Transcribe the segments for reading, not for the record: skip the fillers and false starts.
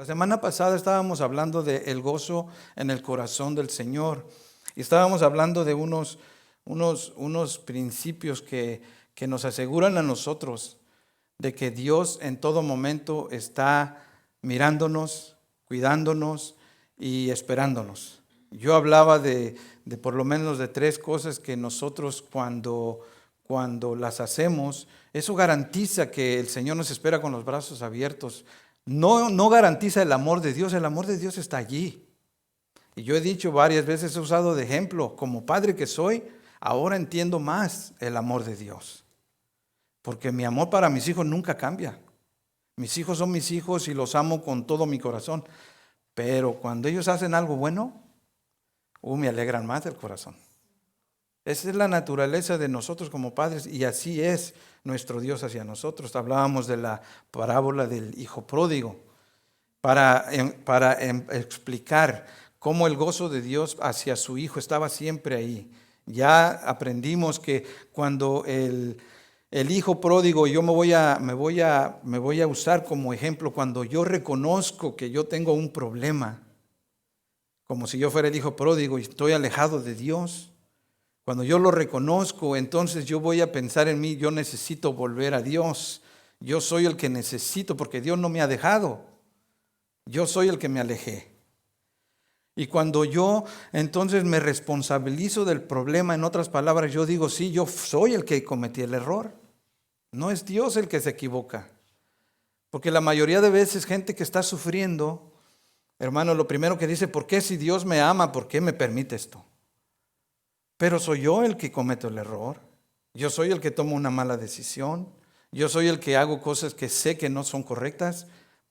La semana pasada estábamos hablando del gozo en el corazón del Señor y estábamos hablando de unos principios que nos aseguran a nosotros de que Dios en todo momento está mirándonos, cuidándonos y esperándonos. Yo hablaba de por lo menos de 3 cosas que nosotros cuando las hacemos, eso garantiza que el Señor nos espera con los brazos abiertos. No garantiza el amor de Dios está allí. Y yo he dicho varias veces, he usado de ejemplo, como padre que soy, ahora entiendo más el amor de Dios. Porque mi amor para mis hijos nunca cambia. Mis hijos son mis hijos y los amo con todo mi corazón. Pero cuando ellos hacen algo bueno, me alegran más del corazón. Esa es la naturaleza de nosotros como padres y así es nuestro Dios hacia nosotros. Hablábamos de la parábola del hijo pródigo para explicar cómo el gozo de Dios hacia su hijo estaba siempre ahí. Ya aprendimos que cuando el hijo pródigo, yo me voy a usar como ejemplo, cuando yo reconozco que yo tengo un problema, como si yo fuera el hijo pródigo y estoy alejado de Dios. Cuando yo lo reconozco, entonces yo voy a pensar en mí, yo necesito volver a Dios. Yo soy el que necesito porque Dios no me ha dejado. Yo soy el que me alejé. Y cuando yo entonces me responsabilizo del problema, en otras palabras, yo digo, sí, yo soy el que cometí el error. No es Dios el que se equivoca. Porque la mayoría de veces gente que está sufriendo, hermano, lo primero que dice, ¿por qué si Dios me ama, por qué me permite esto? Pero soy yo el que cometo el error. Yo soy el que tomo una mala decisión. Yo soy el que hago cosas que sé que no son correctas.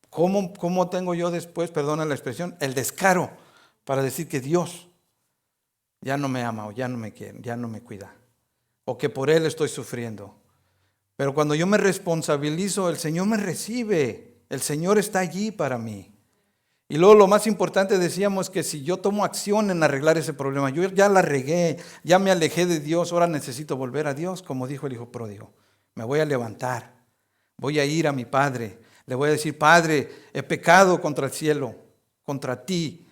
¿Cómo tengo yo después, perdona la expresión, el descaro para decir que Dios ya no me ama o ya no me quiere, ya no me cuida? O que por Él estoy sufriendo. Pero cuando yo me responsabilizo, el Señor me recibe. El Señor está allí para mí. Y luego lo más importante decíamos que si yo tomo acción en arreglar ese problema, yo ya la regué, ya me alejé de Dios, ahora necesito volver a Dios, como dijo el hijo pródigo. Me voy a levantar, voy a ir a mi padre, le voy a decir, Padre, he pecado contra el cielo, contra ti.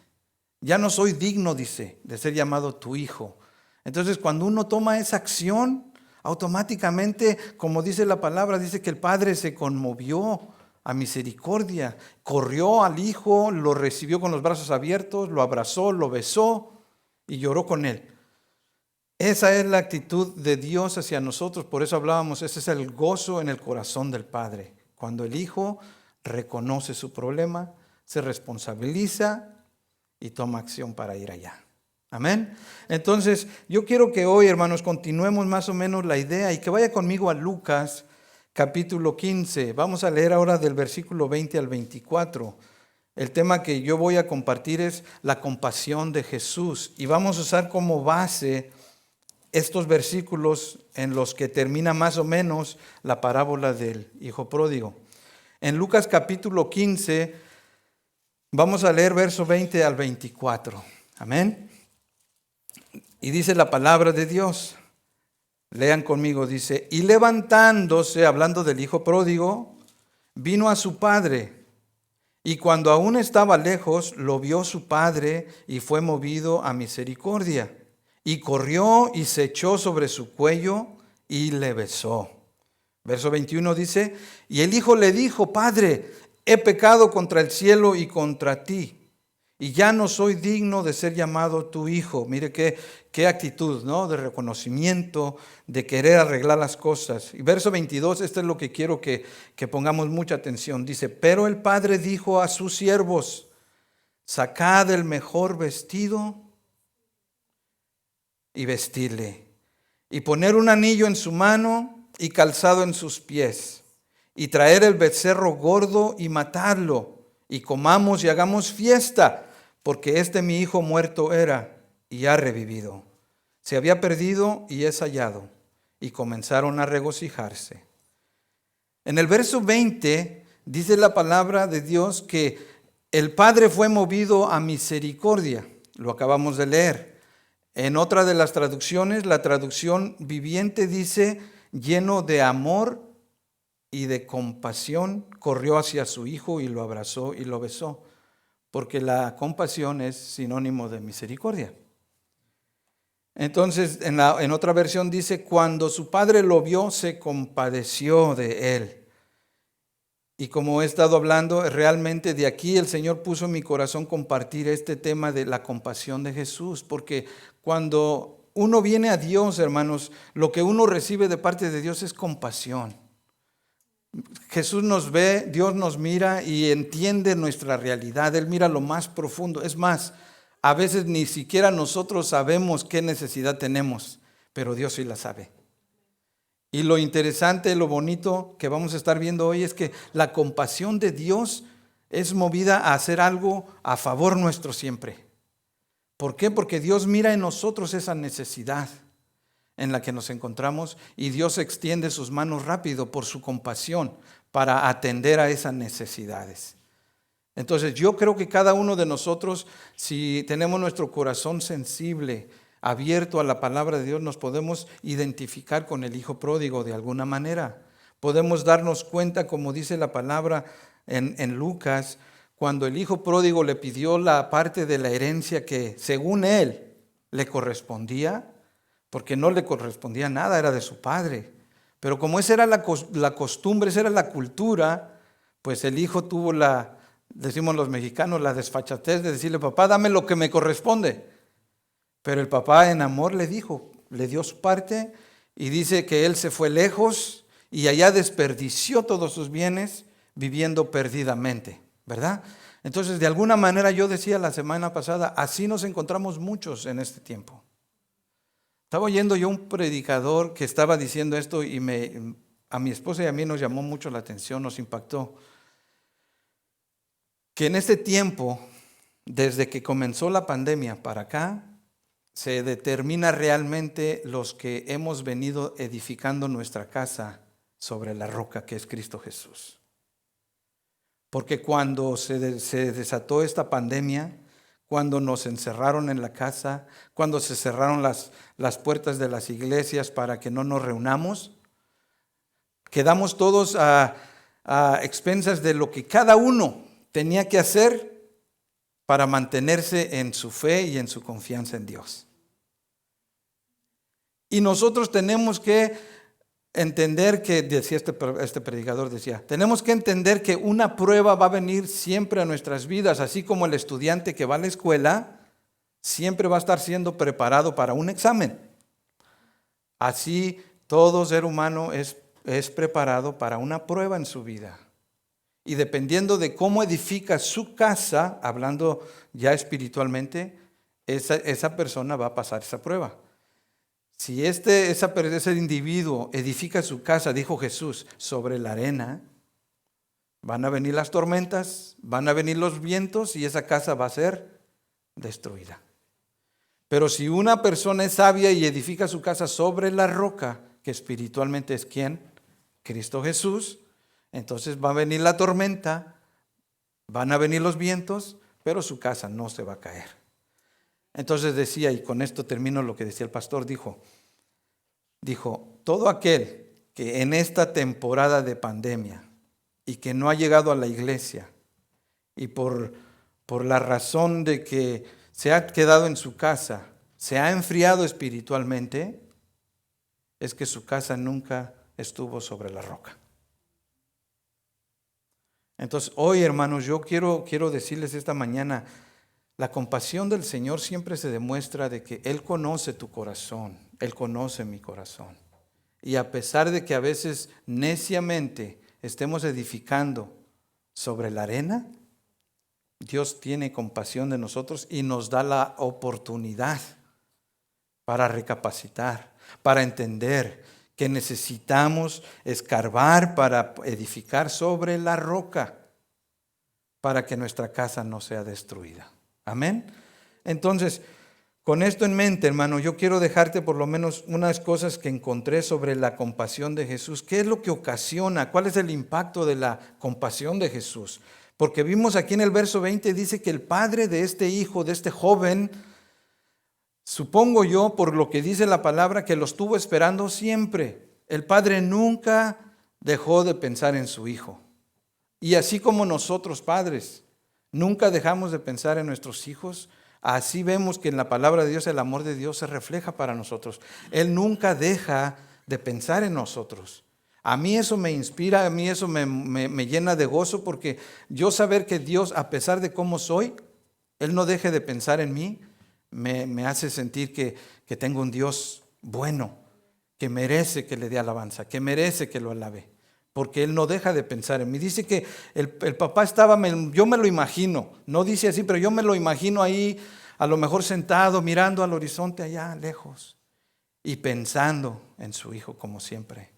Ya no soy digno, dice, de ser llamado tu hijo. Entonces cuando uno toma esa acción, automáticamente, como dice la palabra, dice que el Padre se conmovió a misericordia, corrió al hijo, lo recibió con los brazos abiertos, lo abrazó, lo besó y lloró con él. Esa es la actitud de Dios hacia nosotros, por eso hablábamos, ese es el gozo en el corazón del Padre. Cuando el hijo reconoce su problema, se responsabiliza y toma acción para ir allá. Amén. Entonces, yo quiero que hoy, hermanos, continuemos más o menos la idea y que vaya conmigo a Lucas capítulo 15. Vamos a leer ahora del versículo 20 al 24. El tema que yo voy a compartir es la compasión de Jesús. Y vamos a usar como base estos versículos en los que termina más o menos la parábola del hijo pródigo. En Lucas capítulo 15, vamos a leer verso 20 al 24. Amén. Y dice la palabra de Dios. Lean conmigo, dice, y levantándose, hablando del hijo pródigo, vino a su padre, y cuando aún estaba lejos, lo vio su padre y fue movido a misericordia, y corrió y se echó sobre su cuello y le besó. Verso 21 dice, y el hijo le dijo, Padre, he pecado contra el cielo y contra ti, y ya no soy digno de ser llamado tu hijo. Mire qué actitud, ¿no? De reconocimiento, de querer arreglar las cosas. Y verso 22, esto es lo que quiero que pongamos mucha atención. Dice, pero el padre dijo a sus siervos, sacad el mejor vestido y vestirle, y poner un anillo en su mano y calzado en sus pies, y traer el becerro gordo y matarlo, y comamos y hagamos fiesta, porque mi hijo muerto era y ha revivido. Se había perdido y es hallado. Y comenzaron a regocijarse. En el verso 20 dice la palabra de Dios que el Padre fue movido a misericordia. Lo acabamos de leer. En otra de las traducciones, la traducción viviente dice lleno de amor y de compasión corrió hacia su hijo y lo abrazó y lo besó, porque la compasión es sinónimo de misericordia. Entonces, en otra versión dice, cuando su padre lo vio, se compadeció de él. Y como he estado hablando, realmente de aquí el Señor puso en mi corazón compartir este tema de la compasión de Jesús, porque cuando uno viene a Dios, hermanos, lo que uno recibe de parte de Dios es compasión. Jesús nos ve, Dios nos mira y entiende nuestra realidad. Él mira lo más profundo. Es más, a veces ni siquiera nosotros sabemos qué necesidad tenemos, pero Dios sí la sabe. Y lo interesante, lo bonito que vamos a estar viendo hoy es que la compasión de Dios es movida a hacer algo a favor nuestro siempre. ¿Por qué? Porque Dios mira en nosotros esa necesidad en la que nos encontramos y Dios extiende sus manos rápido por su compasión para atender a esas necesidades. Entonces yo creo que cada uno de nosotros, si tenemos nuestro corazón sensible, abierto a la palabra de Dios, nos podemos identificar con el hijo pródigo de alguna manera. Podemos darnos cuenta, como dice la palabra en Lucas, cuando el hijo pródigo le pidió la parte de la herencia que según él le correspondía, porque no le correspondía nada, era de su padre. Pero como esa era la costumbre, esa era la cultura, pues el hijo tuvo decimos los mexicanos, la desfachatez de decirle, papá, dame lo que me corresponde. Pero el papá en amor le dio su parte y dice que él se fue lejos y allá desperdició todos sus bienes viviendo perdidamente, ¿verdad? Entonces, de alguna manera yo decía la semana pasada, así nos encontramos muchos en este tiempo. Estaba oyendo yo un predicador que estaba diciendo esto y a mi esposa y a mí nos llamó mucho la atención, nos impactó. Que en este tiempo, desde que comenzó la pandemia para acá, se determina realmente los que hemos venido edificando nuestra casa sobre la roca que es Cristo Jesús. Porque cuando se desató esta pandemia, cuando nos encerraron en la casa, cuando se cerraron las puertas de las iglesias para que no nos reunamos, quedamos todos a expensas de lo que cada uno tenía que hacer para mantenerse en su fe y en su confianza en Dios. Y nosotros tenemos que entender que, decía este predicador, tenemos que entender que una prueba va a venir siempre a nuestras vidas, así como el estudiante que va a la escuela siempre va a estar siendo preparado para un examen. Así todo ser humano es preparado para una prueba en su vida. Y dependiendo de cómo edifica su casa, hablando ya espiritualmente, esa persona va a pasar esa prueba. Si ese individuo edifica su casa, dijo Jesús, sobre la arena, van a venir las tormentas, van a venir los vientos y esa casa va a ser destruida. Pero si una persona es sabia y edifica su casa sobre la roca, que espiritualmente es ¿quién? Cristo Jesús, entonces va a venir la tormenta, van a venir los vientos, pero su casa no se va a caer. Entonces decía, y con esto termino lo que decía el pastor, dijo, todo aquel que en esta temporada de pandemia y que no ha llegado a la iglesia y por la razón de que se ha quedado en su casa, se ha enfriado espiritualmente, es que su casa nunca estuvo sobre la roca. Entonces hoy, hermanos, yo quiero decirles esta mañana, la compasión del Señor siempre se demuestra de que Él conoce tu corazón, Él conoce mi corazón. Y a pesar de que a veces neciamente estemos edificando sobre la arena, Dios tiene compasión de nosotros y nos da la oportunidad para recapacitar, para entender que necesitamos escarbar para edificar sobre la roca, para que nuestra casa no sea destruida. Amén. Entonces, con esto en mente, hermano, yo quiero dejarte por lo menos unas cosas que encontré sobre la compasión de Jesús. ¿Qué es lo que ocasiona? ¿Cuál es el impacto de la compasión de Jesús? Porque vimos aquí en el verso 20, dice que el padre de este hijo, de este joven, supongo yo, por lo que dice la palabra, que lo estuvo esperando siempre. El padre nunca dejó de pensar en su hijo. Y así como nosotros, padres, nunca dejamos de pensar en nuestros hijos, así vemos que en la palabra de Dios el amor de Dios se refleja para nosotros. Él nunca deja de pensar en nosotros. A mí eso me inspira, a mí eso me llena de gozo, porque yo saber que Dios, a pesar de cómo soy, Él no deje de pensar en mí, me hace sentir que tengo un Dios bueno, que merece que le dé alabanza, que merece que lo alabe, porque Él no deja de pensar en mí. Dice que el papá estaba, yo me lo imagino, no dice así, pero yo me lo imagino ahí, a lo mejor sentado, mirando al horizonte allá lejos y pensando en su hijo como siempre.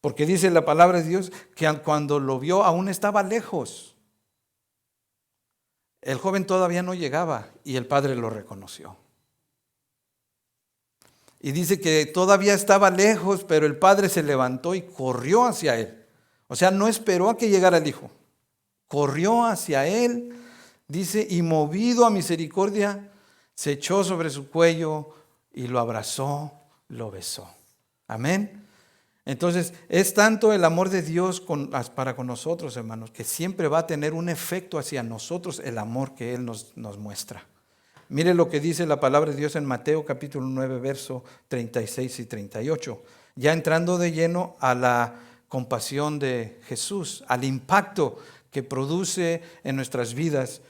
Porque dice la palabra de Dios que cuando lo vio aún estaba lejos. El joven todavía no llegaba y el padre lo reconoció. Y dice que todavía estaba lejos, pero el padre se levantó y corrió hacia él. O sea, no esperó a que llegara el hijo. Corrió hacia él, dice, y movido a misericordia, se echó sobre su cuello y lo abrazó, lo besó. Amén. Entonces, es tanto el amor de Dios para con nosotros, hermanos, que siempre va a tener un efecto hacia nosotros el amor que Él nos muestra. Mire lo que dice la palabra de Dios en Mateo capítulo 9, verso 36 y 38. Ya entrando de lleno a la compasión de Jesús, al impacto que produce en nuestras vidas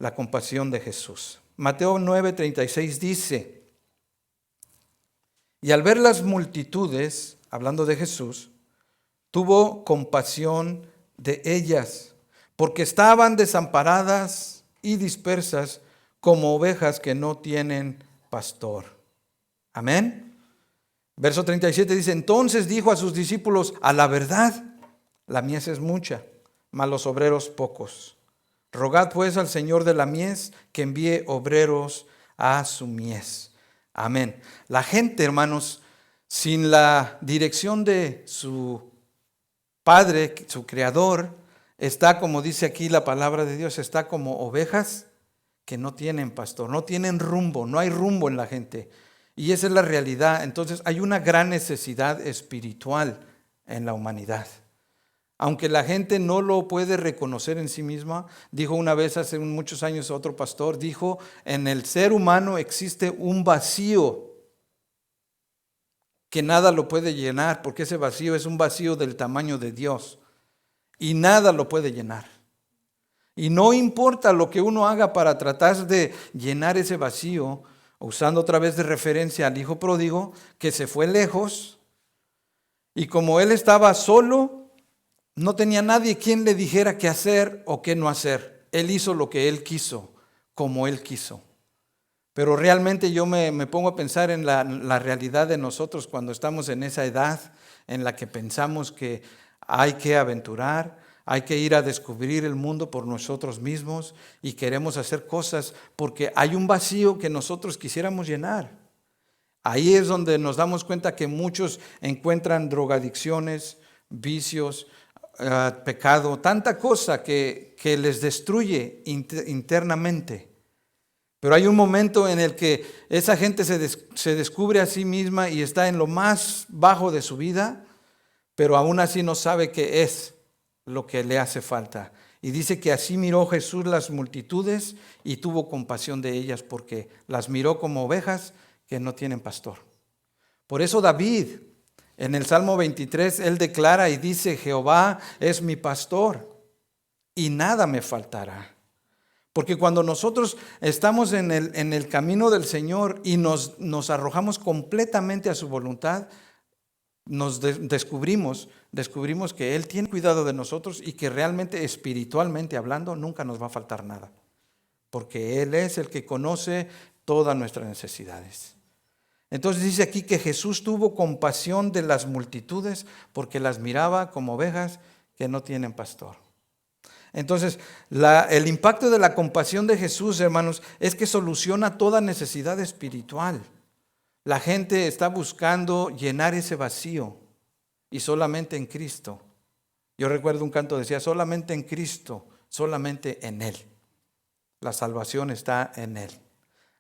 la compasión de Jesús. Mateo 9, 36 dice: y al ver las multitudes, hablando de Jesús, tuvo compasión de ellas, porque estaban desamparadas y dispersas como ovejas que no tienen pastor. Amén. Verso 37 dice: entonces dijo a sus discípulos: a la verdad, la mies es mucha, mas los obreros pocos. Rogad pues al Señor de la mies que envíe obreros a su mies. Amén. La gente, hermanos, sin la dirección de su Padre, su Creador, está, como dice aquí la palabra de Dios, está como ovejas que no tienen pastor, no tienen rumbo, no hay rumbo en la gente. Y esa es la realidad. Entonces hay una gran necesidad espiritual en la humanidad. Aunque la gente no lo puede reconocer en sí misma, dijo una vez hace muchos años otro pastor, dijo, en el ser humano existe un vacío que nada lo puede llenar, porque ese vacío es un vacío del tamaño de Dios y nada lo puede llenar. Y no importa lo que uno haga para tratar de llenar ese vacío, usando otra vez de referencia al hijo pródigo, que se fue lejos, y como él estaba solo, no tenía nadie quien le dijera qué hacer o qué no hacer. Él hizo lo que él quiso, como él quiso. Pero realmente yo me pongo a pensar en la realidad de nosotros cuando estamos en esa edad en la que pensamos que hay que aventurar, hay que ir a descubrir el mundo por nosotros mismos y queremos hacer cosas porque hay un vacío que nosotros quisiéramos llenar. Ahí es donde nos damos cuenta que muchos encuentran drogadicciones, vicios, pecado, tanta cosa que les destruye internamente. Pero hay un momento en el que esa gente se descubre a sí misma y está en lo más bajo de su vida, pero aún así no sabe qué es lo que le hace falta. Y dice que así miró Jesús las multitudes y tuvo compasión de ellas porque las miró como ovejas que no tienen pastor. Por eso David, en el Salmo 23, él declara y dice: Jehová es mi pastor y nada me faltará. Porque cuando nosotros estamos en el camino del Señor y nos arrojamos completamente a su voluntad, descubrimos que Él tiene cuidado de nosotros y que realmente, espiritualmente hablando, nunca nos va a faltar nada. Porque Él es el que conoce todas nuestras necesidades. Entonces dice aquí que Jesús tuvo compasión de las multitudes porque las miraba como ovejas que no tienen pastor. Entonces, el impacto de la compasión de Jesús, hermanos, es que soluciona toda necesidad espiritual. La gente está buscando llenar ese vacío y solamente en Cristo. Yo recuerdo un canto que decía: solamente en Cristo, solamente en Él. La salvación está en Él.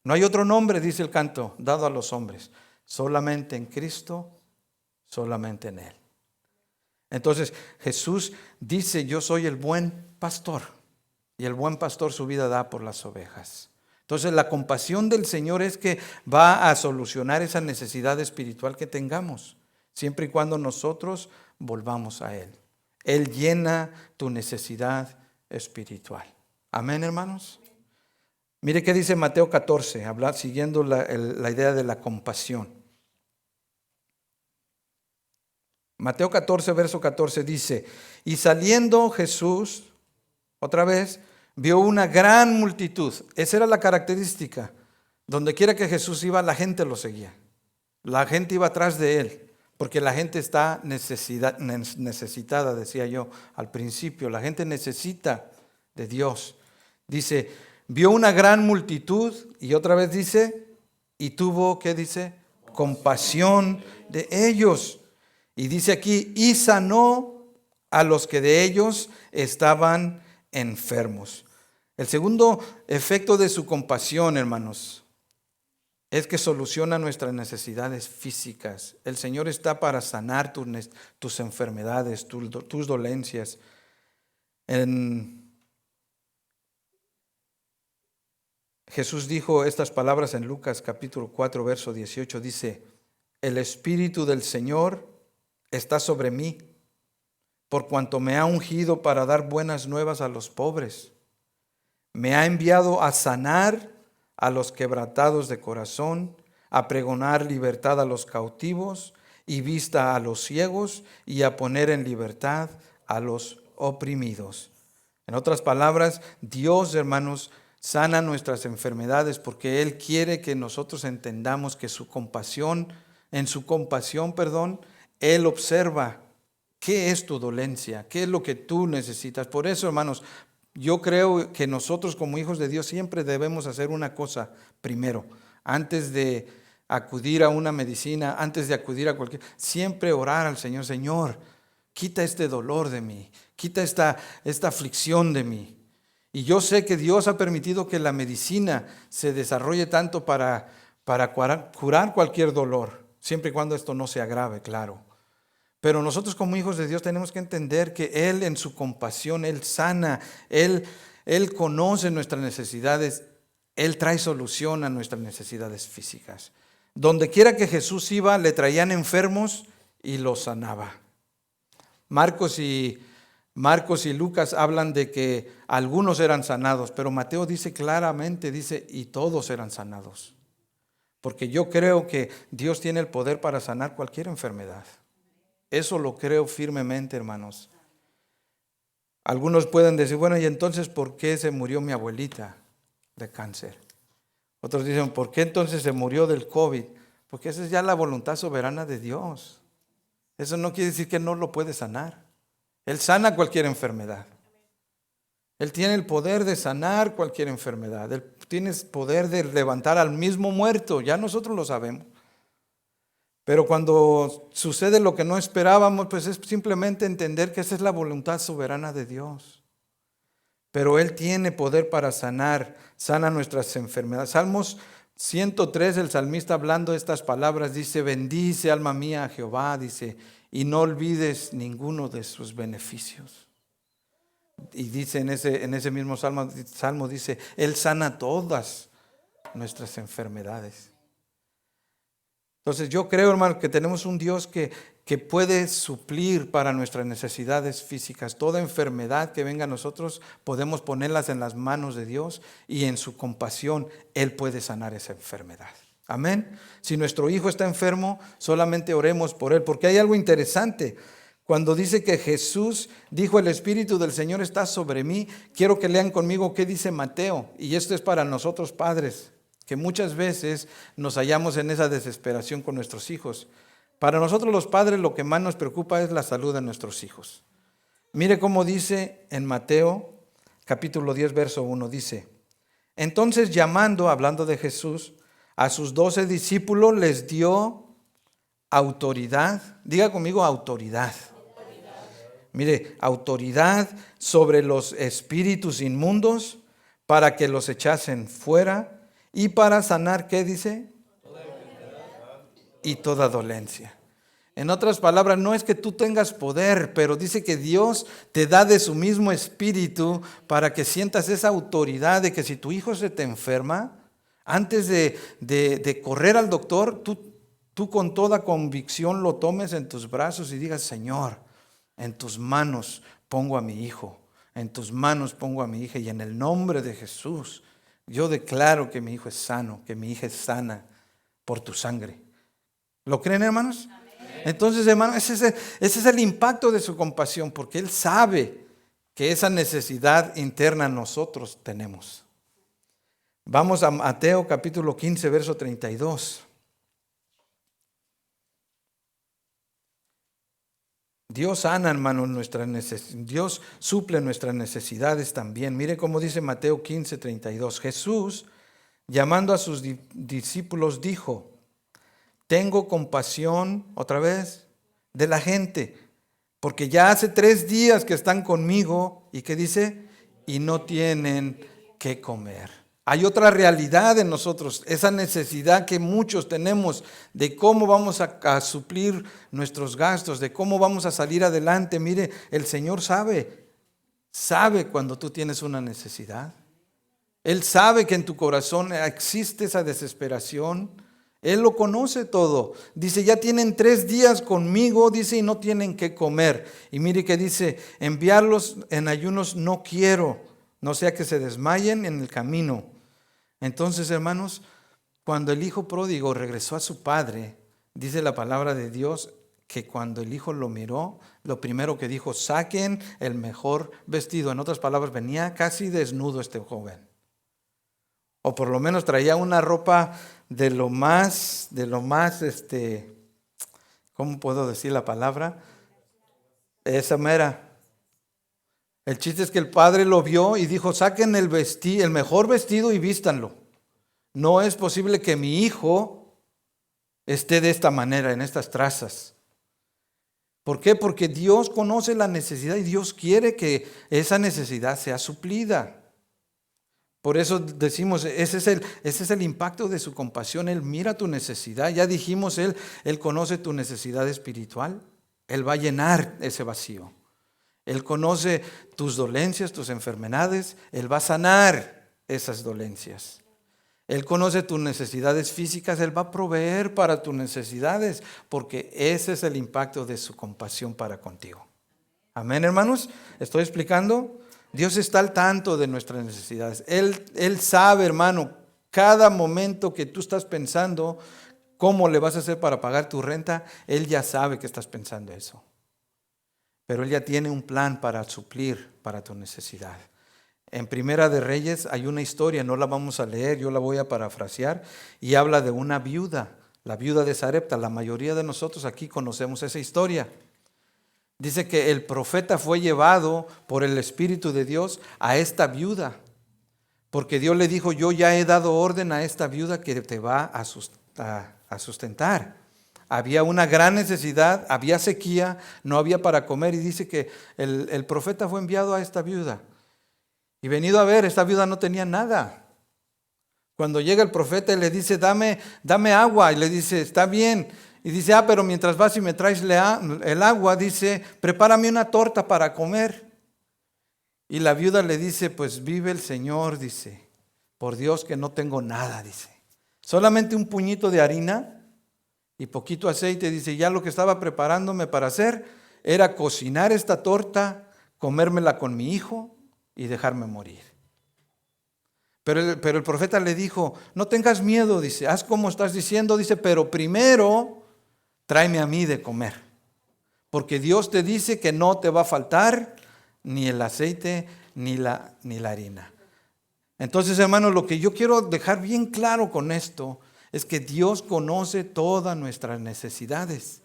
No hay otro nombre, dice el canto, dado a los hombres. Solamente en Cristo, solamente en Él. Entonces Jesús dice, yo soy el buen pastor, y el buen pastor su vida da por las ovejas. Entonces la compasión del Señor es que va a solucionar esa necesidad espiritual que tengamos, siempre y cuando nosotros volvamos a Él. Él llena tu necesidad espiritual. Amén, hermanos. Mire qué dice Mateo 14, siguiendo la idea de la compasión. Mateo 14, verso 14 dice, y saliendo Jesús, otra vez, vio una gran multitud. Esa era la característica. Donde quiera que Jesús iba, la gente lo seguía. La gente iba atrás de Él, porque la gente está necesitada, decía yo al principio. La gente necesita de Dios. Dice, vio una gran multitud, y otra vez dice, y tuvo, ¿qué dice? Compasión de ellos. Y dice aquí, y sanó a los que de ellos estaban enfermos. El segundo efecto de su compasión, hermanos, es que soluciona nuestras necesidades físicas. El Señor está para sanar tus enfermedades, tus dolencias. Jesús dijo estas palabras en Lucas capítulo 4, verso 18. Dice, el Espíritu del Señor está sobre mí, por cuanto me ha ungido para dar buenas nuevas a los pobres. Me ha enviado a sanar a los quebrantados de corazón, a pregonar libertad a los cautivos y vista a los ciegos, y a poner en libertad a los oprimidos. En otras palabras, Dios, hermanos, sana nuestras enfermedades porque Él quiere que nosotros entendamos que en su compasión, Él observa qué es tu dolencia, qué es lo que tú necesitas. Por eso, hermanos, yo creo que nosotros como hijos de Dios siempre debemos hacer una cosa primero, antes de acudir a una medicina, antes de acudir a siempre orar al Señor. Señor, quita este dolor de mí, quita esta aflicción de mí. Y yo sé que Dios ha permitido que la medicina se desarrolle tanto para curar cualquier dolor, siempre y cuando esto no se agrave, claro. Pero nosotros como hijos de Dios tenemos que entender que Él en su compasión, Él sana, Él conoce nuestras necesidades, Él trae solución a nuestras necesidades físicas. Donde quiera que Jesús iba, le traían enfermos y los sanaba. Marcos y Lucas hablan de que algunos eran sanados, pero Mateo dice claramente, y todos eran sanados. Porque yo creo que Dios tiene el poder para sanar cualquier enfermedad. Eso lo creo firmemente, hermanos. Algunos pueden decir, bueno, ¿y entonces por qué se murió mi abuelita de cáncer? Otros dicen, ¿por qué entonces se murió del COVID? Porque esa es ya la voluntad soberana de Dios. Eso no quiere decir que no lo puede sanar. Él sana cualquier enfermedad. Él tiene el poder de sanar cualquier enfermedad. Él tiene el poder de levantar al mismo muerto. Ya nosotros lo sabemos. Pero cuando sucede lo que no esperábamos, pues es simplemente entender que esa es la voluntad soberana de Dios. Pero Él tiene poder para sana nuestras enfermedades. Salmos 103, el salmista hablando estas palabras, dice, bendice alma mía a Jehová, dice, y no olvides ninguno de sus beneficios. Y dice en ese mismo salmo dice, Él sana todas nuestras enfermedades. Entonces yo creo, hermano, que tenemos un Dios que puede suplir para nuestras necesidades físicas. Toda enfermedad que venga a nosotros podemos ponerlas en las manos de Dios y en su compasión Él puede sanar esa enfermedad. Amén. Si nuestro hijo está enfermo, solamente oremos por él, porque hay algo interesante. Cuando dice que Jesús dijo, el Espíritu del Señor está sobre mí, quiero que lean conmigo qué dice Mateo. Y esto es para nosotros padres, que muchas veces nos hallamos en esa desesperación con nuestros hijos. Para nosotros los padres lo que más nos preocupa es la salud de nuestros hijos. Mire cómo dice en Mateo capítulo 10 verso 1, dice, entonces llamando, hablando de Jesús, a sus 12 discípulos les dio autoridad. Diga conmigo autoridad. Mire, autoridad sobre los espíritus inmundos para que los echasen fuera y para sanar, ¿qué dice? Y toda dolencia. En otras palabras, no es que tú tengas poder, pero dice que Dios te da de su mismo espíritu para que sientas esa autoridad de que si tu hijo se te enferma, antes de correr al doctor, tú con toda convicción lo tomes en tus brazos y digas, Señor, en tus manos pongo a mi hijo, en tus manos pongo a mi hija, y en el nombre de Jesús yo declaro que mi hijo es sano, que mi hija es sana por tu sangre. ¿Lo creen, hermanos? Entonces, hermano, ese es el impacto de su compasión, porque Él sabe que esa necesidad interna nosotros tenemos. Vamos a Mateo capítulo 15, verso 32. Dios sana, hermano, Dios suple nuestras necesidades también. Mire cómo dice Mateo 15, 32. Jesús, llamando a sus discípulos, dijo: tengo compasión, otra vez, de la gente, porque ya hace 3 días que están conmigo, ¿y qué dice? Y no tienen qué comer. Hay otra realidad en nosotros, esa necesidad que muchos tenemos de cómo vamos a suplir nuestros gastos, de cómo vamos a salir adelante. Mire, el Señor sabe cuando tú tienes una necesidad. Él sabe que en tu corazón existe esa desesperación. Él lo conoce todo. Dice, ya tienen 3 días conmigo, dice, y no tienen qué comer. Y mire que dice, enviarlos en ayunos no quiero, no sea que se desmayen en el camino. Entonces, hermanos, cuando el hijo pródigo regresó a su padre, dice la palabra de Dios que cuando el hijo lo miró, lo primero que dijo, saquen el mejor vestido. En otras palabras, venía casi desnudo este joven. O por lo menos traía una ropa de lo más, ¿cómo puedo decir la palabra? Esa mera. El chiste es que el padre lo vio y dijo, saquen el mejor vestido y vístanlo. No es posible que mi hijo esté de esta manera, en estas trazas. ¿Por qué? Porque Dios conoce la necesidad y Dios quiere que esa necesidad sea suplida. Por eso decimos, ese es el impacto de su compasión. Él mira tu necesidad. Ya dijimos, Él conoce tu necesidad espiritual. Él va a llenar ese vacío. Él conoce tus dolencias, tus enfermedades. Él va a sanar esas dolencias. Él conoce tus necesidades físicas. Él va a proveer para tus necesidades, porque ese es el impacto de su compasión para contigo. Amén, hermanos. ¿Estoy explicando? Dios está al tanto de nuestras necesidades. Él sabe, hermano, cada momento que tú estás pensando cómo le vas a hacer para pagar tu renta, Él ya sabe que estás pensando eso. Pero Él ya tiene un plan para suplir para tu necesidad. En Primera de Reyes hay una historia, no la vamos a leer, yo la voy a parafrasear, y habla de una viuda, la viuda de Sarepta. La mayoría de nosotros aquí conocemos esa historia. Dice que el profeta fue llevado por el Espíritu de Dios a esta viuda, porque Dios le dijo, yo ya he dado orden a esta viuda que te va a sustentar. Había una gran necesidad, había sequía, no había para comer, y dice que el profeta fue enviado a esta viuda. Y venido a ver, esta viuda no tenía nada. Cuando llega el profeta y le dice, dame agua, y le dice, está bien. Y dice, pero mientras vas y me traes el agua, dice, prepárame una torta para comer. Y la viuda le dice, pues vive el Señor, dice, por Dios que no tengo nada, dice. Solamente un puñito de harina y poquito aceite, dice, ya lo que estaba preparándome para hacer era cocinar esta torta, comérmela con mi hijo y dejarme morir. Pero el profeta le dijo, no tengas miedo, dice, haz como estás diciendo, dice, pero primero tráeme a mí de comer, porque Dios te dice que no te va a faltar ni el aceite ni la harina. Entonces, hermanos, lo que yo quiero dejar bien claro con esto es que Dios conoce todas nuestras necesidades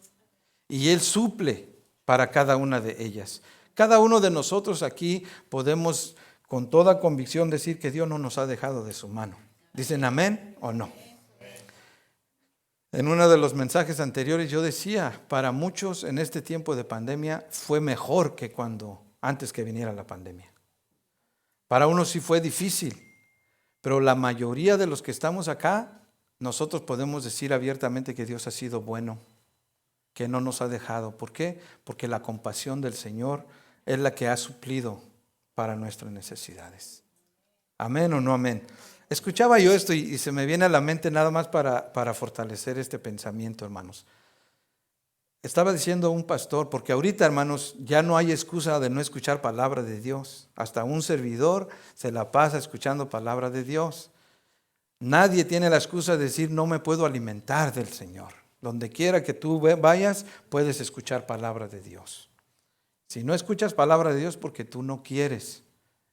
y Él suple para cada una de ellas. Cada uno de nosotros aquí podemos con toda convicción decir que Dios no nos ha dejado de su mano. ¿Dicen amén o no? En uno de los mensajes anteriores yo decía, para muchos en este tiempo de pandemia fue mejor que antes que viniera la pandemia. Para unos sí fue difícil, pero la mayoría de los que estamos acá, nosotros podemos decir abiertamente que Dios ha sido bueno, que no nos ha dejado. ¿Por qué? Porque la compasión del Señor es la que ha suplido para nuestras necesidades. ¿Amén o no amén? Escuchaba yo esto y se me viene a la mente nada más para fortalecer este pensamiento, hermanos. Estaba diciendo un pastor, porque ahorita, hermanos, ya no hay excusa de no escuchar palabra de Dios. Hasta un servidor se la pasa escuchando palabra de Dios. Nadie tiene la excusa de decir no me puedo alimentar del Señor. Donde quiera que tú vayas, puedes escuchar palabra de Dios. Si no escuchas palabra de Dios porque tú no quieres,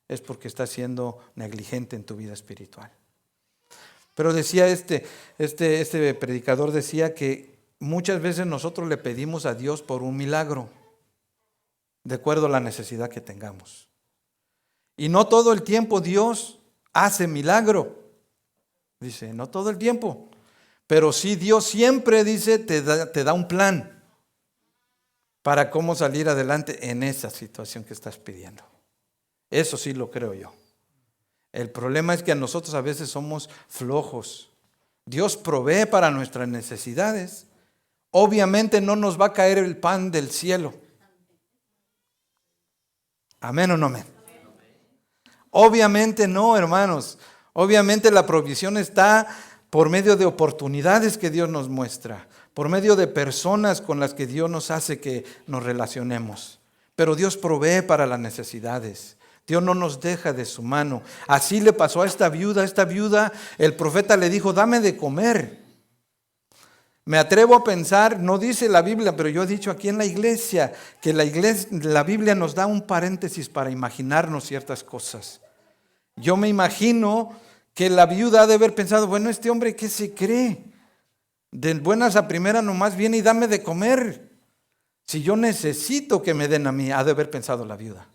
es porque estás siendo negligente en tu vida espiritual. Pero decía este predicador decía que muchas veces nosotros le pedimos a Dios por un milagro, de acuerdo a la necesidad que tengamos. Y no todo el tiempo Dios hace milagro. Dice, no todo el tiempo. Pero sí Dios siempre, dice, te da un plan para cómo salir adelante en esa situación que estás pidiendo. Eso sí lo creo yo. El problema es que nosotros a veces somos flojos. Dios provee para nuestras necesidades. Obviamente no nos va a caer el pan del cielo. ¿Amén o no amén? Obviamente no, hermanos. Obviamente la provisión está por medio de oportunidades que Dios nos muestra, por medio de personas con las que Dios nos hace que nos relacionemos. Pero Dios provee para las necesidades. Dios no nos deja de su mano. Así le pasó a esta viuda. Esta viuda, el profeta le dijo, dame de comer. Me atrevo a pensar, no dice la Biblia, pero yo he dicho aquí en la iglesia, que la Biblia nos da un paréntesis para imaginarnos ciertas cosas. Yo me imagino que la viuda ha de haber pensado, bueno, este hombre, ¿qué se cree? De buenas a primeras nomás viene y dame de comer. Si yo necesito que me den a mí, ha de haber pensado la viuda.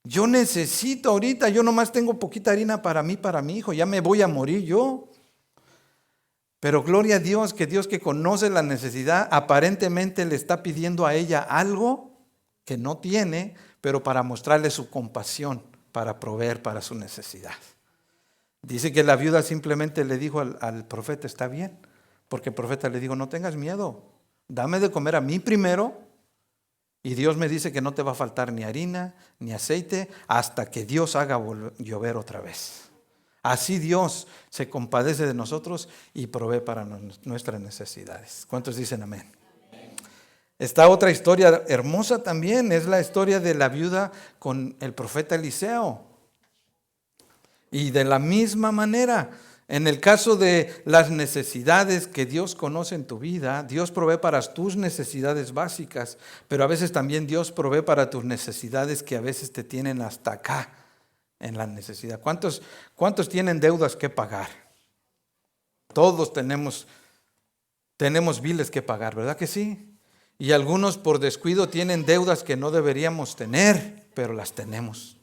Yo necesito ahorita, yo nomás tengo poquita harina para mí, para mi hijo, ya me voy a morir yo. Pero gloria a Dios que conoce la necesidad, aparentemente le está pidiendo a ella algo que no tiene, pero para mostrarle su compasión, para proveer para su necesidad. Dice que la viuda simplemente le dijo al profeta, está bien, porque el profeta le dijo, no tengas miedo, dame de comer a mí primero, y Dios me dice que no te va a faltar ni harina, ni aceite, hasta que Dios haga llover otra vez. Así Dios se compadece de nosotros y provee para nuestras necesidades. ¿Cuántos dicen amén? Esta otra historia hermosa también es la historia de la viuda con el profeta Eliseo. Y de la misma manera, en el caso de las necesidades que Dios conoce en tu vida, Dios provee para tus necesidades básicas, pero a veces también Dios provee para tus necesidades que a veces te tienen hasta acá en la necesidad. ¿Cuántos tienen deudas que pagar? Todos tenemos biles que pagar, ¿verdad que sí? Y algunos por descuido tienen deudas que no deberíamos tener, pero las tenemos.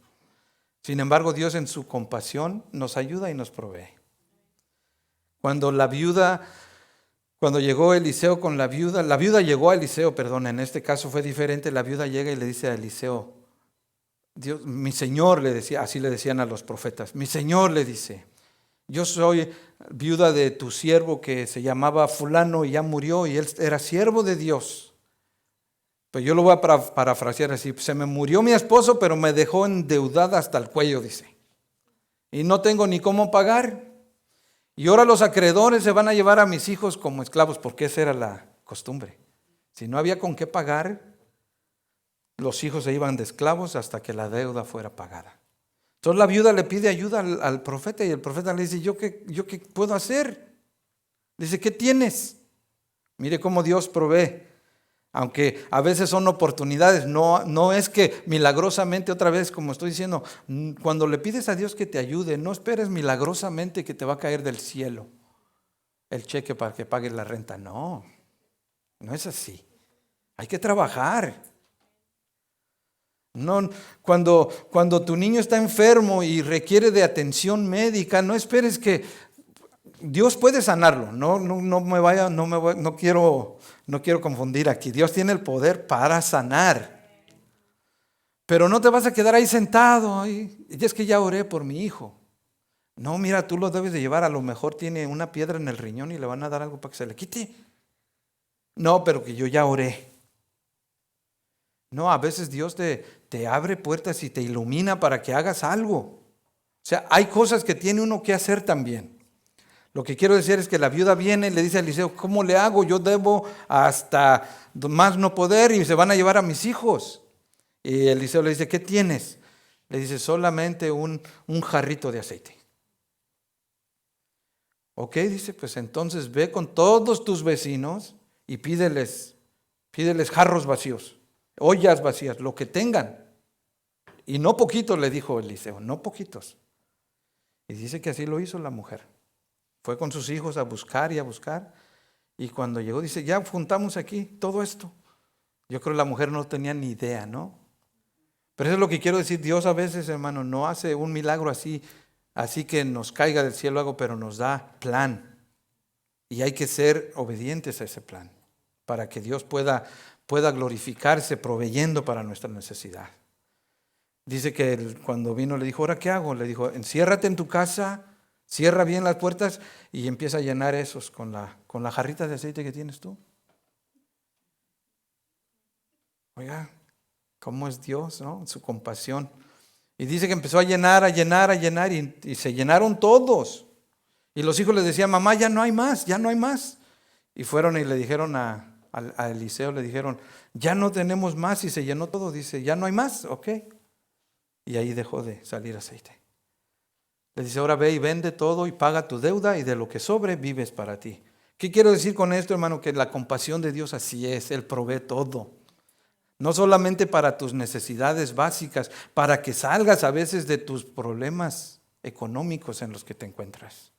Sin embargo, Dios en su compasión nos ayuda y nos provee. Cuando llegó Eliseo con la viuda llegó a Eliseo, en este caso fue diferente, la viuda llega y le dice a Eliseo, Dios, mi Señor, le decía, así le decían a los profetas, mi Señor, le dice, yo soy viuda de tu siervo que se llamaba fulano y ya murió y él era siervo de Dios. Pues yo lo voy a parafrasear así, se me murió mi esposo, pero me dejó endeudada hasta el cuello, dice. Y no tengo ni cómo pagar. Y ahora los acreedores se van a llevar a mis hijos como esclavos, porque esa era la costumbre. Si no había con qué pagar, los hijos se iban de esclavos hasta que la deuda fuera pagada. Entonces la viuda le pide ayuda al profeta y el profeta le dice, ¿yo qué puedo hacer? Dice, ¿qué tienes? Mire cómo Dios provee. Aunque a veces son oportunidades, no es que milagrosamente, otra vez como estoy diciendo, cuando le pides a Dios que te ayude, no esperes milagrosamente que te va a caer del cielo el cheque para que pagues la renta. No es así. Hay que trabajar. No, cuando tu niño está enfermo y requiere de atención médica, no esperes que Dios puede sanarlo. No quiero confundir aquí. Dios tiene el poder para sanar. Pero no te vas a quedar ahí sentado. Y es que ya oré por mi hijo. No, mira, tú lo debes de llevar. A lo mejor tiene una piedra en el riñón y le van a dar algo para que se le quite. No, pero que yo ya oré. No, a veces Dios te abre puertas y te ilumina para que hagas algo. O sea, hay cosas que tiene uno que hacer también. Lo que quiero decir es que la viuda viene y le dice a Eliseo, ¿cómo le hago? Yo debo hasta más no poder y se van a llevar a mis hijos. Y Eliseo le dice, ¿qué tienes? Le dice, solamente un jarrito de aceite. Ok, dice, pues entonces ve con todos tus vecinos y pídeles jarros vacíos, ollas vacías, lo que tengan. Y no poquitos, le dijo Eliseo, no poquitos. Y dice que así lo hizo la mujer. Fue con sus hijos a buscar y a buscar. Y cuando llegó, dice, ya juntamos aquí todo esto. Yo creo que la mujer no tenía ni idea, ¿no? Pero eso es lo que quiero decir. Dios a veces, hermano, no hace un milagro así que nos caiga del cielo algo, pero nos da plan. Y hay que ser obedientes a ese plan para que Dios pueda glorificarse proveyendo para nuestra necesidad. Dice que él, cuando vino le dijo, ¿ahora qué hago? Le dijo, enciérrate en tu casa, cierra bien las puertas y empieza a llenar esos con la jarrita de aceite que tienes tú. Oiga, ¿cómo es Dios, no? Su compasión. Y dice que empezó a llenar y se llenaron todos. Y los hijos le decían, mamá, ya no hay más. Y fueron y le dijeron a Eliseo, le dijeron, ya no tenemos más, y se llenó todo. Dice, ya no hay más, ok. Y ahí dejó de salir aceite. Le dice, ahora ve y vende todo y paga tu deuda y de lo que sobre vives para ti. ¿Qué quiero decir con esto, hermano? Que la compasión de Dios así es, Él provee todo. No solamente para tus necesidades básicas, para que salgas a veces de tus problemas económicos en los que te encuentras.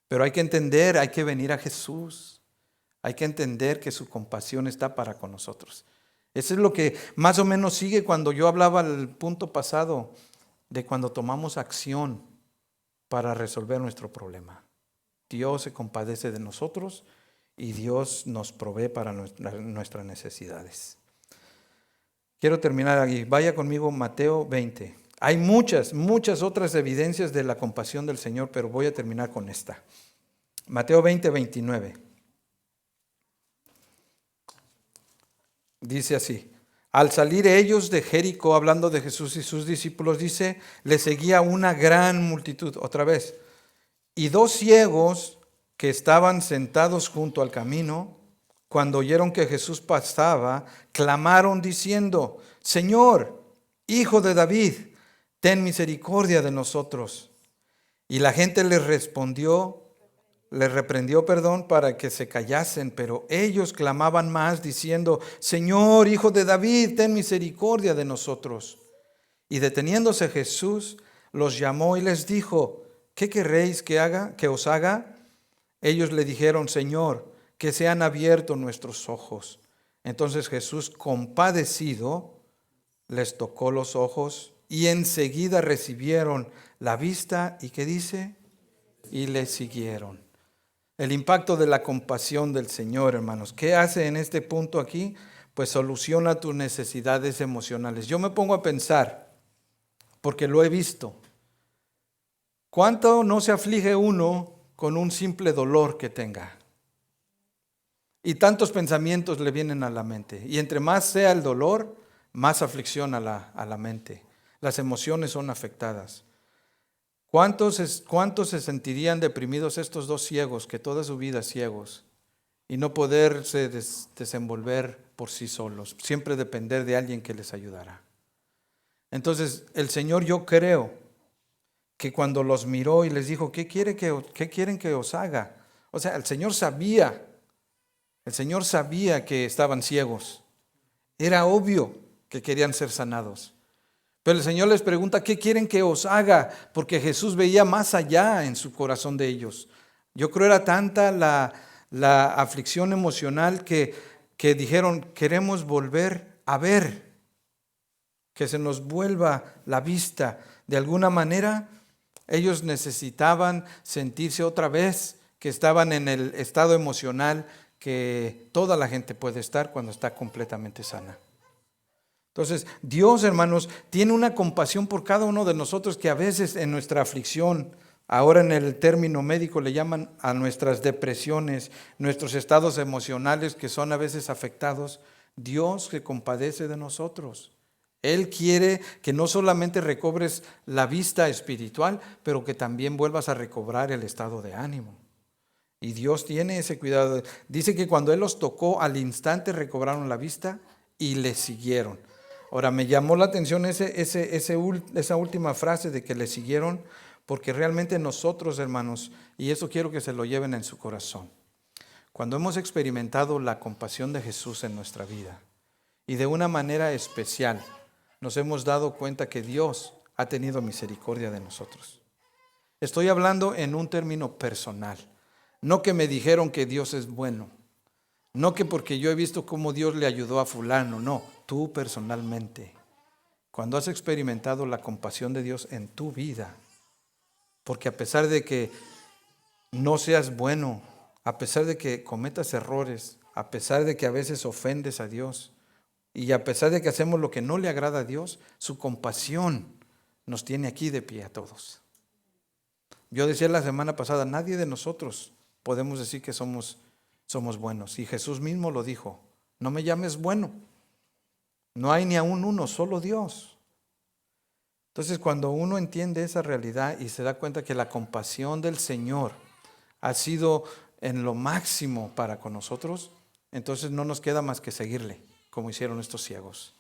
Pero hay que entender, hay que venir a Jesús. Hay que entender que su compasión está para con nosotros. Eso es lo que más o menos sigue cuando yo hablaba al punto pasado de cuando tomamos acción para resolver nuestro problema. Dios se compadece de nosotros y Dios nos provee para nuestras necesidades. Quiero terminar aquí. Vaya conmigo Mateo 20. Hay muchas otras evidencias de la compasión del Señor, pero voy a terminar con esta. Mateo 20, 29. Dice así, al salir ellos de Jericó, hablando de Jesús y sus discípulos, dice, le seguía una gran multitud, otra vez, y 2 ciegos que estaban sentados junto al camino, cuando oyeron que Jesús pasaba, clamaron diciendo, Señor, Hijo de David, ten misericordia de nosotros. Y la gente les reprendió, para que se callasen, pero ellos clamaban más diciendo, Señor, Hijo de David, ten misericordia de nosotros. Y deteniéndose Jesús, los llamó y les dijo, ¿qué querréis que os haga? Ellos le dijeron, Señor, que sean abiertos nuestros ojos. Entonces Jesús, compadecido, les tocó los ojos y enseguida recibieron la vista. ¿Y qué dice? Y le siguieron. El impacto de la compasión del Señor, hermanos. ¿Qué hace en este punto aquí? Pues soluciona tus necesidades emocionales. Yo me pongo a pensar, porque lo he visto. ¿Cuánto no se aflige uno con un simple dolor que tenga? Y tantos pensamientos le vienen a la mente. Y entre más sea el dolor, más aflicción a la mente. Las emociones son afectadas. ¿Cuántos se sentirían deprimidos estos 2 ciegos, que toda su vida ciegos, y no poderse desenvolver por sí solos, siempre depender de alguien que les ayudara? Entonces, el Señor, yo creo que cuando los miró y les dijo, ¿qué quieren que os haga? O sea, el Señor sabía que estaban ciegos. Era obvio que querían ser sanados. Pero el Señor les pregunta, ¿qué quieren que os haga? Porque Jesús veía más allá en su corazón de ellos. Yo creo era tanta la aflicción emocional que dijeron, queremos volver a ver, que se nos vuelva la vista. De alguna manera, ellos necesitaban sentirse otra vez que estaban en el estado emocional que toda la gente puede estar cuando está completamente sana. Entonces, Dios, hermanos, tiene una compasión por cada uno de nosotros que a veces en nuestra aflicción Ahora en el término médico le llaman a nuestras depresiones, nuestros estados emocionales que son a veces afectados. Dios se compadece de nosotros. Él quiere que no solamente recobres la vista espiritual, pero que también vuelvas a recobrar el estado de ánimo. Y Dios tiene ese cuidado. Dice que cuando Él los tocó, al instante recobraron la vista y le siguieron. Ahora, me llamó la atención esa última frase de que le siguieron, porque realmente nosotros, hermanos, y eso quiero que se lo lleven en su corazón, cuando hemos experimentado la compasión de Jesús en nuestra vida, y de una manera especial, nos hemos dado cuenta que Dios ha tenido misericordia de nosotros. Estoy hablando en un término personal. No que me dijeron que Dios es bueno. No que porque yo he visto cómo Dios le ayudó a fulano. No, tú personalmente. Cuando has experimentado la compasión de Dios en tu vida. Porque a pesar de que no seas bueno, a pesar de que cometas errores, a pesar de que a veces ofendes a Dios, y a pesar de que hacemos lo que no le agrada a Dios, su compasión nos tiene aquí de pie a todos. Yo decía la semana pasada, nadie de nosotros podemos decir que somos buenos. Y Jesús mismo lo dijo, no me llames bueno. No hay ni aún uno, solo Dios. Entonces cuando uno entiende esa realidad y se da cuenta que la compasión del Señor ha sido en lo máximo para con nosotros, entonces no nos queda más que seguirle, como hicieron estos ciegos.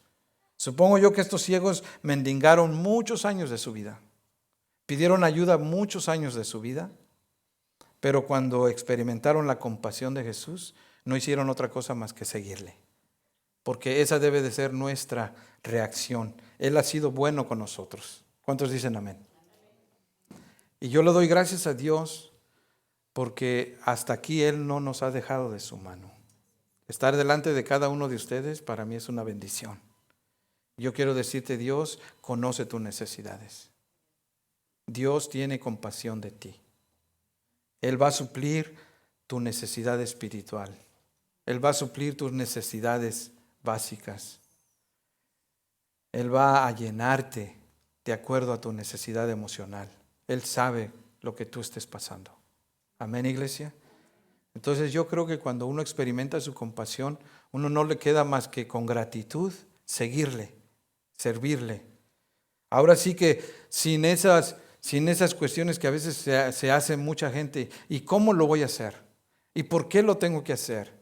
Supongo yo que estos ciegos mendigaron muchos años de su vida. Pidieron ayuda muchos años de su vida, pero cuando experimentaron la compasión de Jesús, no hicieron otra cosa más que seguirle. Porque esa debe de ser nuestra reacción. Él ha sido bueno con nosotros. ¿Cuántos dicen amén? Y yo le doy gracias a Dios porque hasta aquí Él no nos ha dejado de su mano. Estar delante de cada uno de ustedes para mí es una bendición. Yo quiero decirte, Dios conoce tus necesidades. Dios tiene compasión de ti. Él va a suplir tu necesidad espiritual. Él va a suplir tus necesidades básicas. Él va a llenarte de acuerdo a tu necesidad emocional. Él sabe lo que tú estés pasando. Amén, iglesia. Entonces yo creo que cuando uno experimenta su compasión, uno no le queda más que con gratitud seguirle, servirle. Ahora sí que sin esas cuestiones que a veces se hace mucha gente, ¿y cómo lo voy a hacer? ¿Y por qué lo tengo que hacer?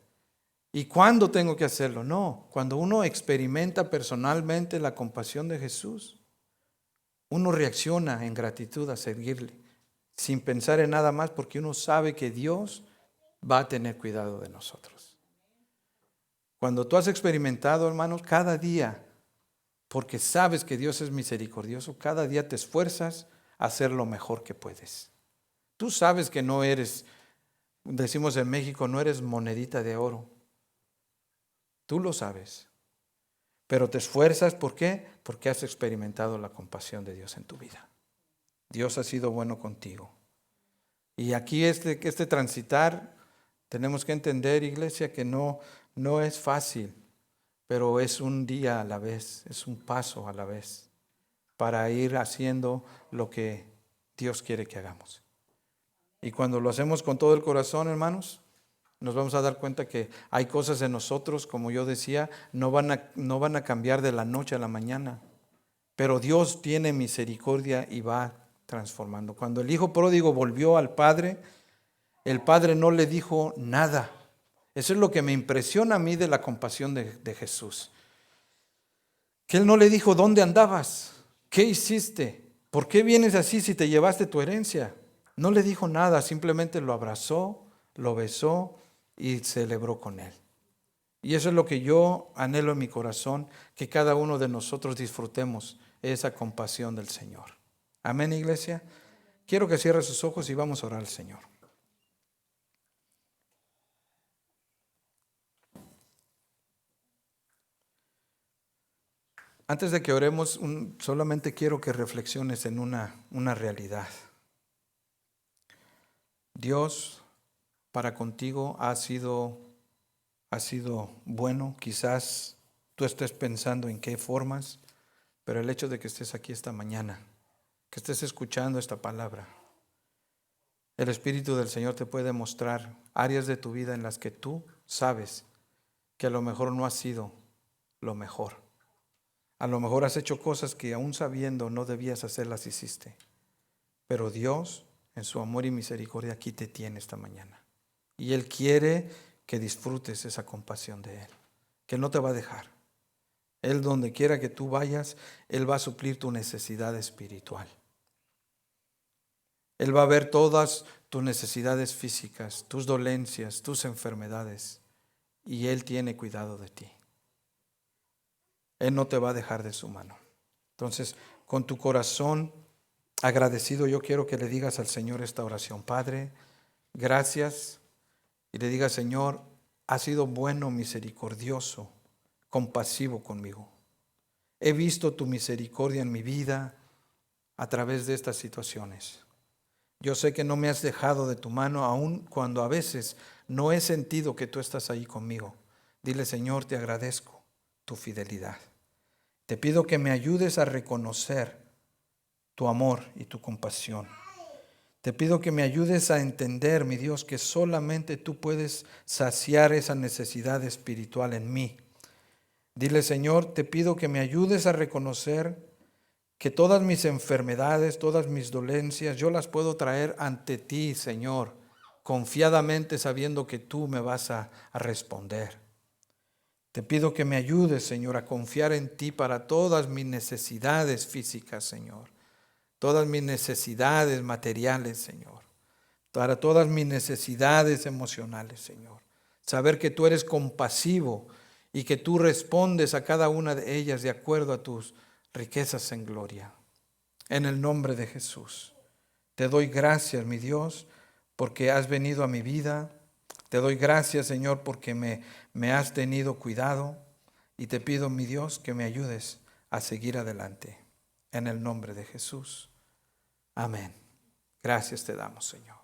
¿Y cuándo tengo que hacerlo? No, cuando uno experimenta personalmente la compasión de Jesús, uno reacciona en gratitud a seguirle, sin pensar en nada más, porque uno sabe que Dios va a tener cuidado de nosotros. Cuando tú has experimentado, hermanos, cada día, porque sabes que Dios es misericordioso, cada día te esfuerzas a hacer lo mejor que puedes. Tú sabes que no eres, decimos en México, no eres monedita de oro. Tú lo sabes. Pero te esfuerzas, ¿por qué? Porque has experimentado la compasión de Dios en tu vida. Dios ha sido bueno contigo. Y aquí este transitar, tenemos que entender, iglesia, que no es fácil, pero es un día a la vez, es un paso a la vez, para ir haciendo lo que Dios quiere que hagamos. Y cuando lo hacemos con todo el corazón, hermanos, nos vamos a dar cuenta que hay cosas en nosotros, como yo decía, no van a cambiar de la noche a la mañana. Pero Dios tiene misericordia y va transformando. Cuando el hijo pródigo volvió al padre, el padre no le dijo nada. Eso es lo que me impresiona a mí de la compasión de Jesús. Que él no le dijo, ¿dónde andabas? ¿Qué hiciste? ¿Por qué vienes así si te llevaste tu herencia? No le dijo nada, simplemente lo abrazó, lo besó y celebró con él. Y eso es lo que yo anhelo en mi corazón, que cada uno de nosotros disfrutemos esa compasión del Señor. Amén, iglesia. Quiero que cierre sus ojos y vamos a orar al Señor. Antes de que oremos, solamente quiero que reflexiones en una realidad. Dios para contigo ha sido bueno. Quizás tú estés pensando en qué formas, pero el hecho de que estés aquí esta mañana, que estés escuchando esta palabra, El Espíritu del Señor te puede mostrar áreas de tu vida en las que tú sabes que a lo mejor no ha sido lo mejor. A lo mejor has hecho cosas que aún sabiendo no debías hacerlas, hiciste. Pero Dios, en su amor y misericordia, aquí te tiene esta mañana. Y Él quiere que disfrutes esa compasión de Él, que Él no te va a dejar. Él, donde quiera que tú vayas, Él va a suplir tu necesidad espiritual. Él va a ver todas tus necesidades físicas, tus dolencias, tus enfermedades, y Él tiene cuidado de ti. Él no te va a dejar de su mano. Entonces, con tu corazón agradecido, yo quiero que le digas al Señor esta oración. Padre, gracias. Y le digas, Señor, has sido bueno, misericordioso, compasivo conmigo. He visto tu misericordia en mi vida a través de estas situaciones. Yo sé que no me has dejado de tu mano, aun cuando a veces no he sentido que tú estás ahí conmigo. Dile, Señor, te agradezco tu fidelidad. Te pido que me ayudes a reconocer tu amor y tu compasión. Te pido que me ayudes a entender, mi Dios, que solamente tú puedes saciar esa necesidad espiritual en mí. Dile, Señor, te pido que me ayudes a reconocer que todas mis enfermedades, todas mis dolencias, yo las puedo traer ante ti, Señor, confiadamente sabiendo que tú me vas a responder. Te pido que me ayudes, Señor, a confiar en ti para todas mis necesidades físicas, Señor. Todas mis necesidades materiales, Señor. Para todas mis necesidades emocionales, Señor. Saber que tú eres compasivo y que tú respondes a cada una de ellas de acuerdo a tus riquezas en gloria. En el nombre de Jesús. Te doy gracias, mi Dios, porque has venido a mi vida. Te doy gracias, Señor, porque me has tenido cuidado. Y te pido, mi Dios, que me ayudes a seguir adelante. En el nombre de Jesús. Amén. Gracias te damos, Señor.